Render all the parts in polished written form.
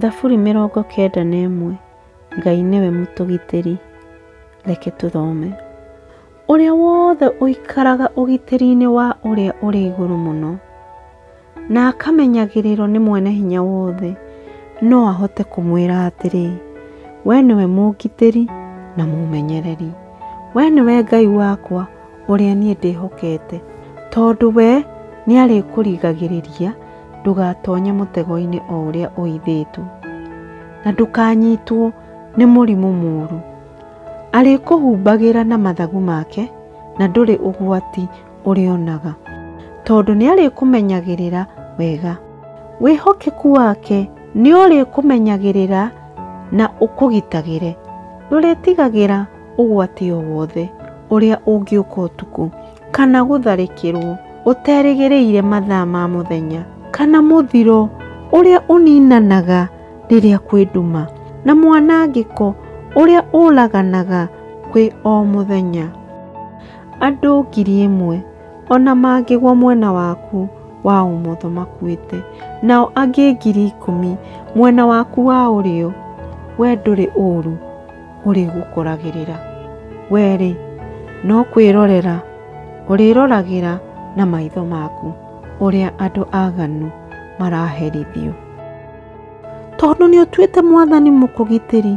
Thaburi 91. Ngai niwe mũtũgitĩri. Reke tũthome. Ũrĩa wothe ũikaraga ũgitĩri-inĩ wa ũrĩa ũrĩ igũrũ mũno, na akamenyagĩrĩrwo nĩ mwene hinya wothe, no ahote kũmwĩra atĩrĩ, we nĩwe mũgitĩri na mũmenyereri. We nĩwe Ngai wakwa ũrĩa niĩ ndĩhokete, tondũ we nĩ arĩkũrigagĩrĩria ndũgatonye mũtego-inĩ o ũrĩa ũithĩtwo, na ndũkanyitwo nĩ mũrimũ mũũru. Arĩkũhumbagĩra na mathagu make, na ndũrĩ ũgwati ũrĩonaga, tondũ nĩ arĩkũmenyagĩrĩra wega. Wĩhokeku wake nĩ ũrĩkũmenyagĩrĩra na ũkũgitagĩre. Ndũrĩtigagĩra ũgwati o wothe ũrĩa ũngĩũka ũtukũ, kana gũtharĩkĩrwo ũterĩgĩrĩire mathaa ma mũthenya, kana mũthiro ũrĩa ũninanaga rĩrĩa kwĩ nduma, na mwanangĩko ũrĩa ũraganaga kwĩ o mũthenya. Andũ 1,000 ona mangĩgwa mwena waku wa ũmotho makuĩte, nao angĩ 10,000 mwena waku wa ũrĩo, we ndũrĩ ũũru ũrĩgũkoragĩrĩra. Werĩ no kwĩrorera ũrĩroragĩra na maitho maku ũrĩa andũ aganu maraherithio. Tondũ nĩ ũtuĩte Mwathani mũkũgitĩri,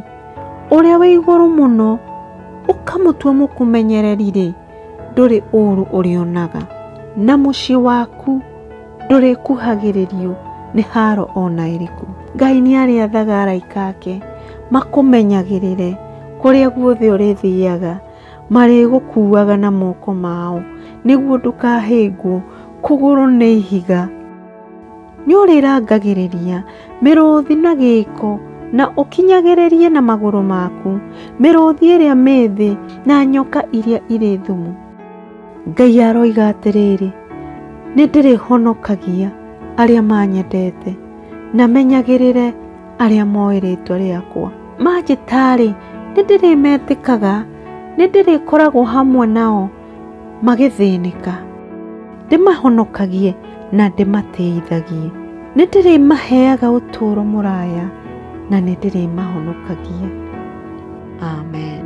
ũrĩa wĩ igũrũ mũno, ũkamũtua mũkũmenyereri-rĩ, ndũrĩ ũũru ũrĩonaga, na mũciĩ waku ndũrĩkuhagĩrĩrio nĩ haro ona ĩrĩkũ. Ngai nĩ arĩathaga araika ake makũmenyagĩrĩre kũrĩa guothe ũrĩthiaga, marĩgũkuaga na moko mao, nĩguo ndũkahĩngwo kũgũrũ nĩ ihiga. Nĩ ũrĩrangagĩrĩria mĩrũũthi na gĩĩko, na ũkinyagĩrĩrie na magũrũ maku mĩrũũthi ĩrĩa mĩthĩ na nyoka iria irĩ thumu. Ngai aroiga atĩrĩrĩ, nĩ ndĩrĩhonokagia arĩa manyendete, na menyagĩrĩre arĩa moĩ rĩĩtwa rĩakwa. Manjĩta-rĩ, nĩ ndĩrĩmetĩkaga, nĩ ndĩrĩkoragwo hamwe nao magĩthĩnĩka, ndĩmahonokagie na ndĩmateithagie. Nĩ ndĩrĩmaheaga ũtũũro mũraya, na nĩ ndĩrĩmahonokagia. Amen.